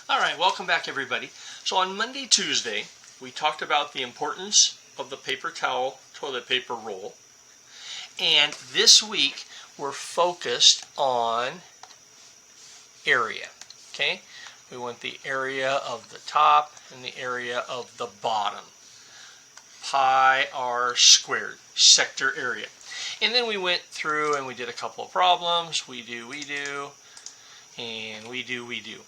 All right, welcome back everybody. So on Monday, Tuesday, we talked about the importance of the paper towel toilet paper roll. And this week we're focused on area, okay? We want the area of the top and the area of the bottom. Pi r squared, sector area. And then we went through and we did a couple of problems. We do, and we do.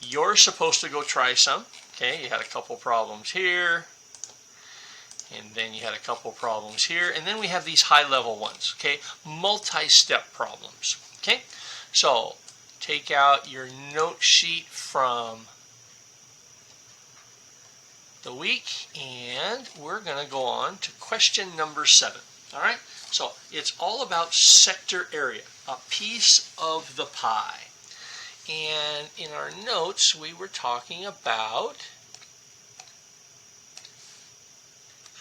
You're supposed to go try some. Okay, you had a couple problems here, and then you had a couple problems here, and then we have these high-level ones. Okay, multi-step problems. Okay, so take out your note sheet from the week, and we're going to go on to question number 7. All right, so it's all about sector area, a piece of the pie. And in our notes, we were talking about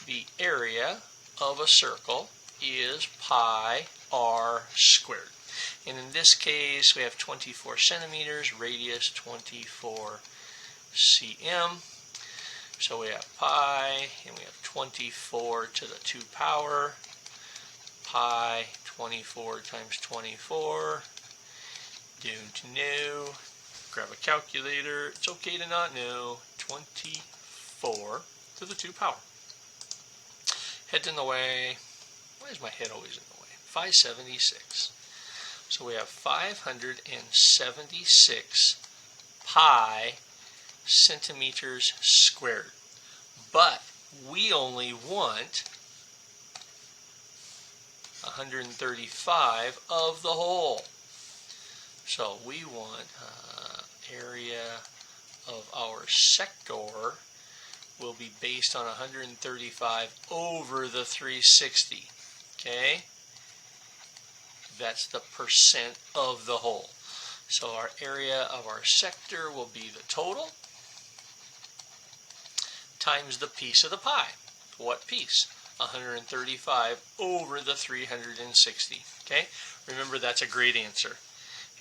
the area of a circle is pi r squared. And in this case, we have 24 centimeters, radius 24 cm. So we have pi, and we have 24 to the 2 power. Pi 24 times 24. Don't know. Grab a calculator. It's okay to not know. 24 to the 2 power. Head's in the way. Why is my head always in the way? 576. So we have 576 pi centimeters squared. But we only want 135 of the whole. So we want area of our sector will be based on 135 over the 360. Okay? That's the percent of the whole. So our area of our sector will be the total times the piece of the pie. What piece? 135 over the 360. Okay? Remember, that's a great answer.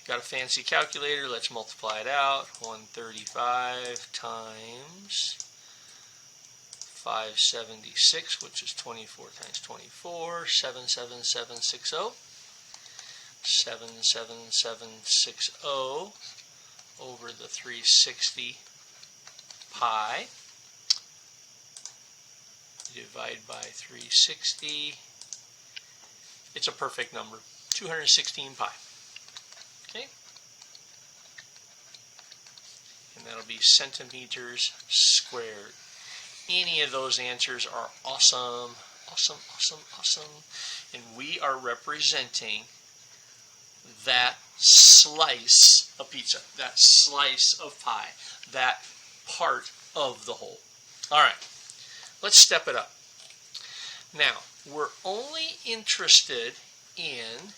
Got a fancy calculator, let's multiply it out. 135 times 576, which is 24 times 24, 77760. 77760 over the 360 pi. Divide by 360. It's a perfect number. 216 pi. Okay? And that'll be centimeters squared. Any of those answers are awesome. Awesome, awesome, awesome. And we are representing that slice of pizza, that slice of pie, that part of the whole. All right, let's step it up. Now, we're only interested in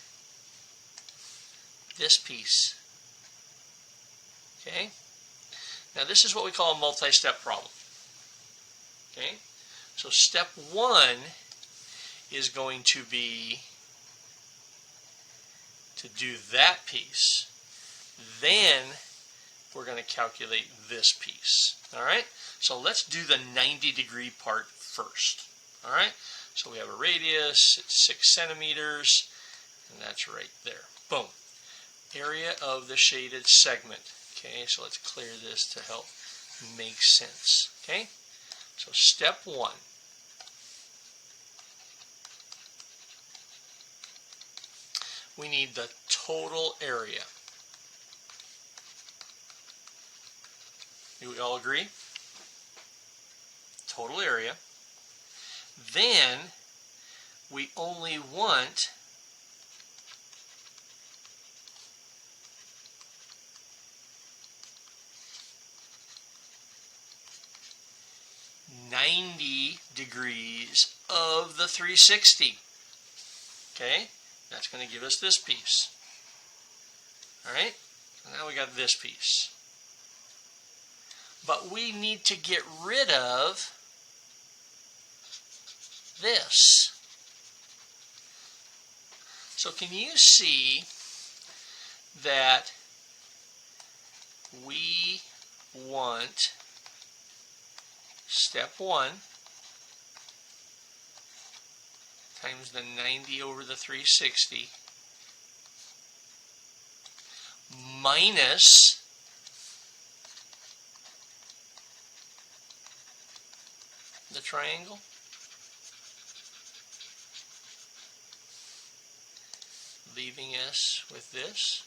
this piece. Okay? Now this is what we call a multi-step problem. Okay? So step 1 is going to be to do that piece. Then we're going to calculate this piece. Alright? So let's do the 90-degree part first. Alright? So we have a radius, it's 6 centimeters, and that's right there. Boom. Area of the shaded segment. Okay, so let's clear this to help make sense. Okay, so step 1. We need the total area. Do we all agree? Total area. Then we only want degrees of the 360. Okay, that's going to give us this piece. Alright, so now we got this piece. But we need to get rid of this. So can you see that we want step 1 times the 90 over the 360 minus the triangle, leaving us with this.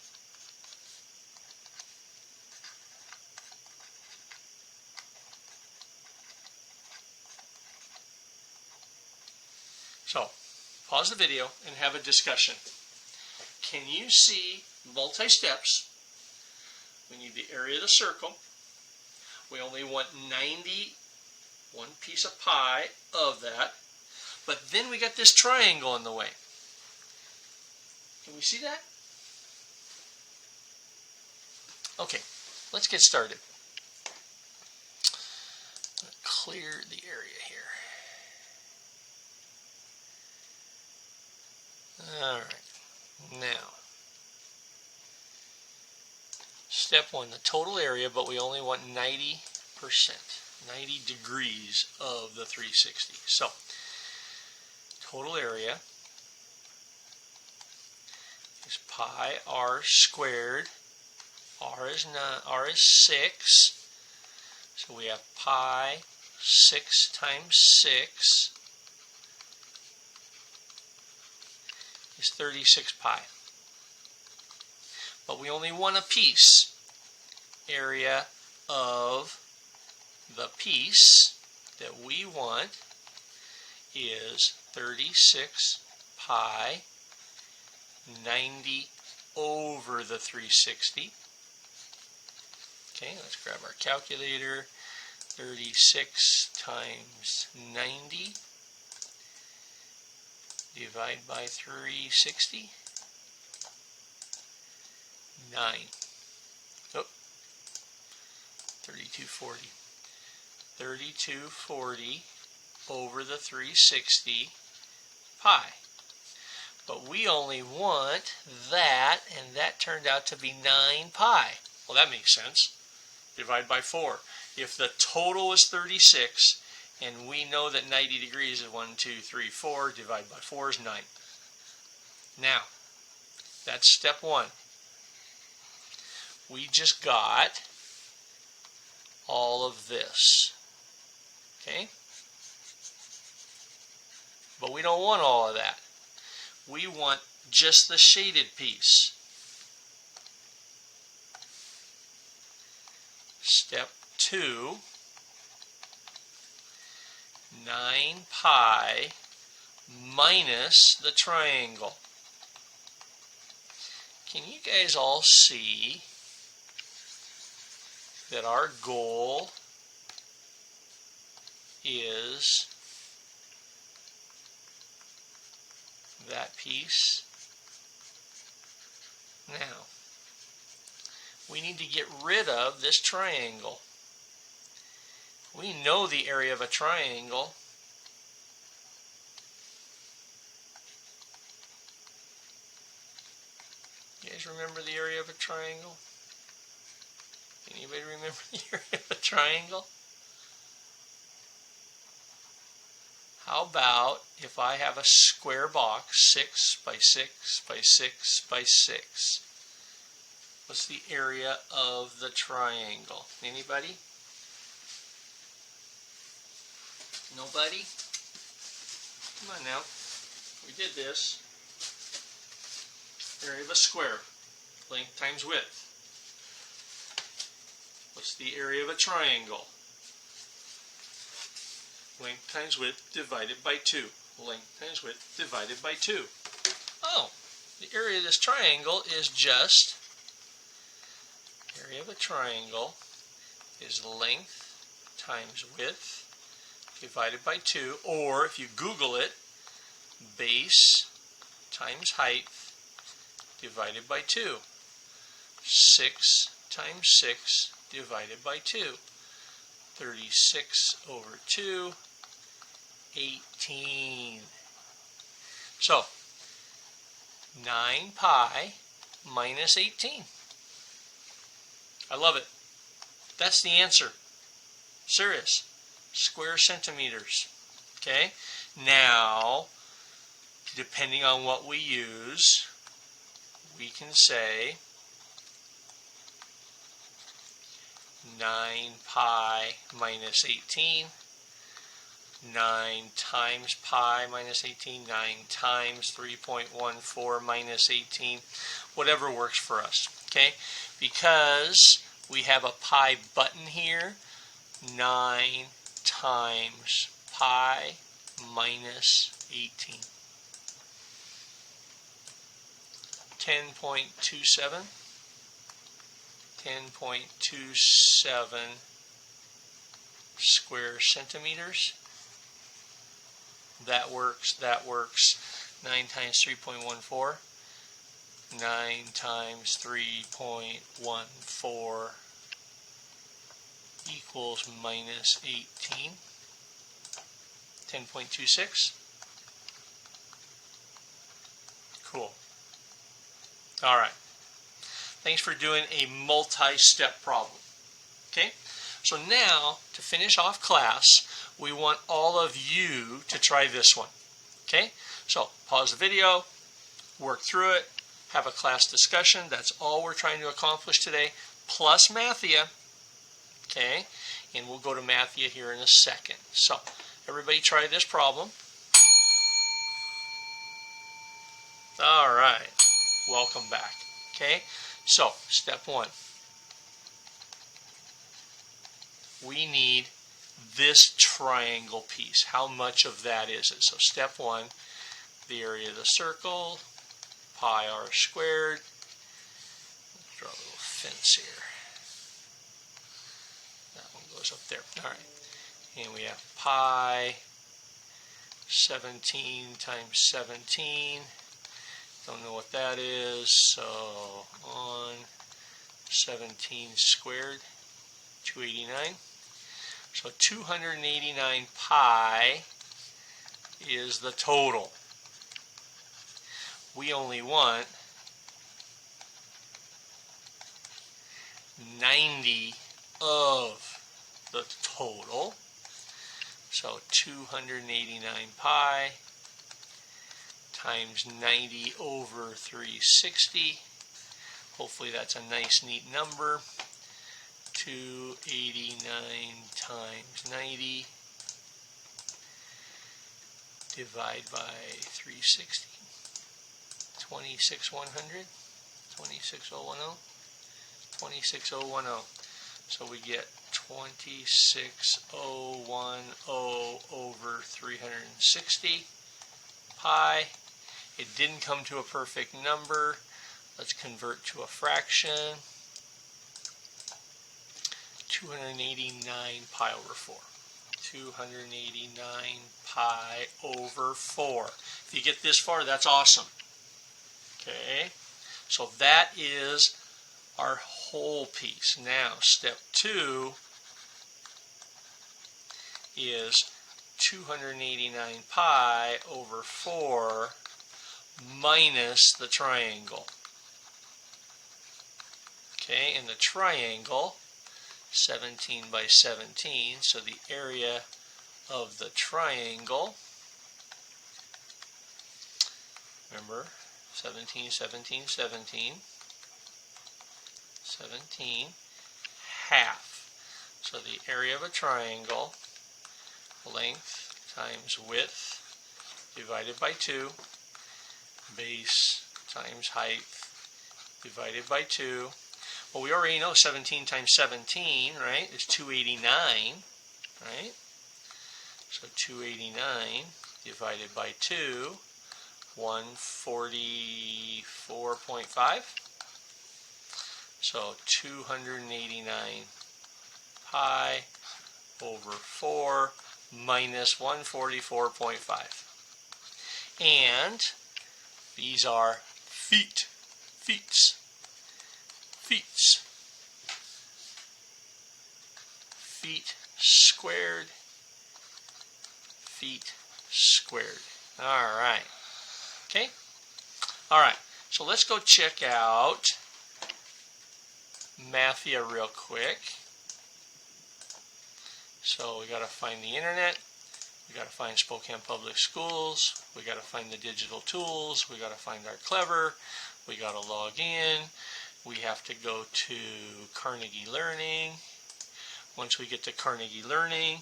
So, pause the video and have a discussion. Can you see multi-steps? We need the area of the circle. We only want 90, one piece of pi of that. But then we got this triangle in the way. Can we see that? Okay, let's get started. Clear the area here. All right, now, step 1, the total area, but we only want 90%, 90 degrees of the 360. So, total area is pi r squared. R is 6, so we have pi 6 times 6 is 36 pi. But we only want a piece. Area of the piece that we want is 36 pi 90 over the 360. Okay, let's grab our calculator. 36 times 90 divide by 360. 9. Oh, 3240. 3240 over the 360 pi. But we only want that, and that turned out to be 9 pi. Well, that makes sense. Divide by 4. If the total is 36, and we know that 90 degrees is 1, 2, 3, 4, divide by 4 is 9. Now, that's step 1. We just got all of this. Okay? But we don't want all of that. We want just the shaded piece. Step 2, 9 pi minus the triangle. Can you guys all see that our goal is that piece? Now, we need to get rid of this triangle. We know the area of a triangle. You guys remember the area of a triangle? Anybody remember the area of a triangle? How about if I have a square box, 6 by 6 by 6 by 6? What's the area of the triangle? Anybody? Nobody? Come on now. We did this. Area of a square. Length times width. What's the area of a triangle? Length times width divided by 2. Length times width divided by 2. Oh, the area of this triangle is just, area of a triangle is length times width divided by 2, or if you Google it, base times height divided by 2. 6 times 6 divided by 2. 36 over 2, 18. So, 9 pi minus 18. I love it. That's the answer. Serious. Square centimeters. Okay? Now, depending on what we use, we can say 9 pi minus 18, 9 times pi minus 18, 9 times 3.14 minus 18, whatever works for us. Okay? Because we have a pi button here, 9 times pi minus 18. 10.27. 10.27 square centimeters. That works. That works. 9 times 3.14. 9 times 3.14 equals minus 18. 10.26. Cool. All right. Thanks for doing a multi-step problem. Okay? So now, to finish off class, we want all of you to try this one. Okay? So, pause the video, work through it, have a class discussion. That's all we're trying to accomplish today, plus Mathia. Okay? And we'll go to Mathia here in a second. So, everybody try this problem. All right. Welcome back. Okay? So, step 1. We need this triangle piece. How much of that is it? So, step 1, the area of the circle, pi r squared. Let's draw a little fence here. That one goes up there. All right. And we have pi 17 times 17. Don't know what that is, so on 17 squared, 289. So 289 pi is the total. We only want 90 of the total. So 289 pi times 90 over 360. Hopefully that's a nice, neat number. 289 times 90 divide by 360. 26100. 26010. 26010. So we get 26010 over 360 pi. It didn't come to a perfect number. Let's convert to a fraction. 289 pi over 4. 289 pi over 4. If you get this far, that's awesome. Okay, so that is our whole piece. Now, step 2 is 289 pi over 4 minus the triangle. Okay, and the triangle, 17 by 17, so the area of the triangle, remember, 17, 17, 17, 17, half. So the area of a triangle, length times width divided by 2, base times height divided by 2. Well, we already know 17 times 17, right, is 289, right? So 289 divided by 2, 144.5. So 289 pi over 4 minus 144.5. And these are feet. Feet squared. Feet squared. All right. Okay. All right. So let's go check out Mathia real quick. So we got to find the internet. We got to find Spokane Public Schools. We got to find the digital tools. We got to find our Clever. We got to log in. We have to go to Carnegie Learning. Once we get to Carnegie Learning,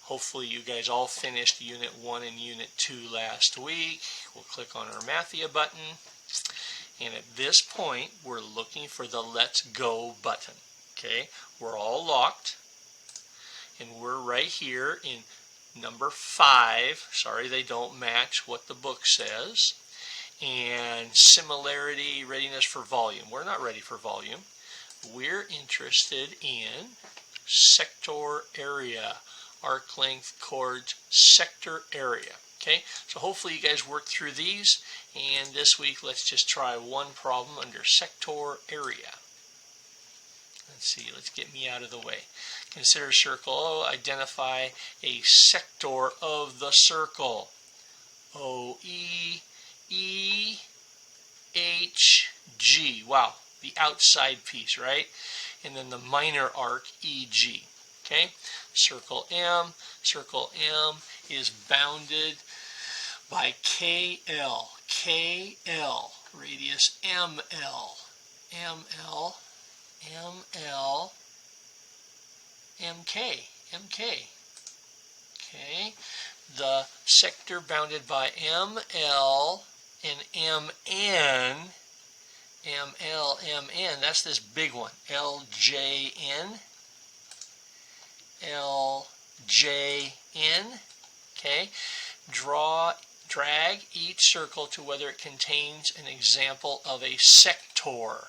hopefully you guys all finished Unit 1 and Unit 2 last week. We'll click on our Mathia button. And at this point, we're looking for the Let's Go button. Okay, we're all locked. And we're right here in number 5. Sorry, they don't match what the book says. And similarity, readiness for volume. We're not ready for volume. We're interested in sector area, arc length, chords, sector area. Okay, so hopefully you guys worked through these. And this week, let's just try one problem under sector area. Let's see, let's get me out of the way. Consider a circle. Oh, identify a sector of the circle. O-E, E, H, G. Wow, the outside piece, right? And then the minor arc, E-G. Okay, circle M. Circle M is bounded by KL. KL, radius ML. ML. ML, MK, MK. Okay, the sector bounded by ML and MN, ML, MN, that's this big one, LJN, LJN. Okay, drag each circle to whether it contains an example of a sector.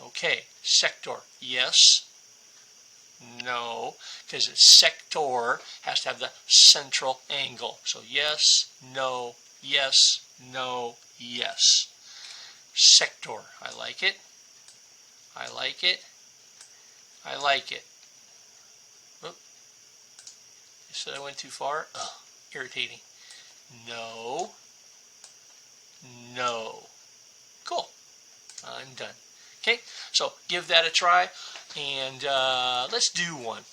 Okay, sector, yes, no, because it's sector has to have the central angle. So yes, no, yes, no, yes. Sector, I like it, I like it, I like it. Oop. You said I went too far? Ugh, irritating. No, no. Cool, I'm done. Okay, so give that a try, and let's do one.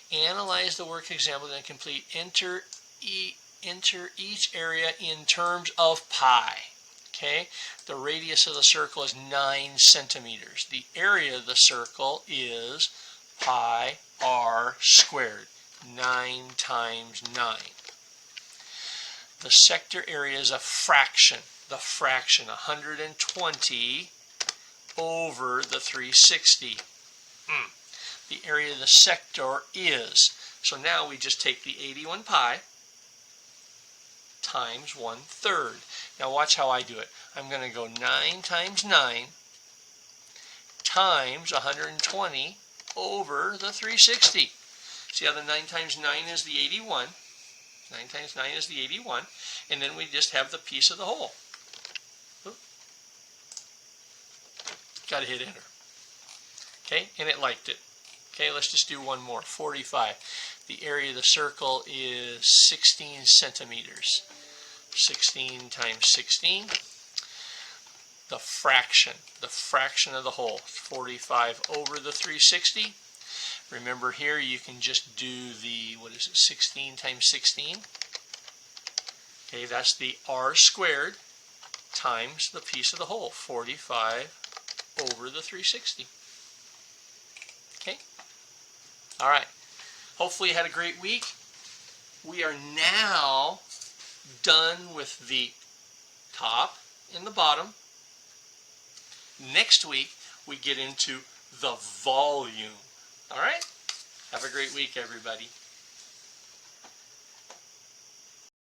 Analyze the work example, then complete. Enter each area in terms of pi. Okay, the radius of the circle is 9 centimeters. The area of the circle is pi r squared, 9 times 9. The sector area is a fraction. The fraction, 120 over the 360. The area of the sector is, so now we just take the 81 pi times 1/3. Now watch how I do it. I'm going to go 9 times 9 times 120 over the 360. See how the 9 times 9 is the 81. 9 times 9 is the 81. And then we just have the piece of the whole. Got to hit enter. Okay, and it liked it. Okay, let's just do one more. 45. The area of the circle is 16 centimeters. 16 times 16. The fraction of the whole, 45 over the 360. Remember here, you can just do the, 16 times 16. Okay, that's the r squared times the piece of the whole, 45 over the 360. Okay? All right. Hopefully you had a great week. We are now done with the top and the bottom. Next week, we get into the volume. All right? Have a great week, everybody.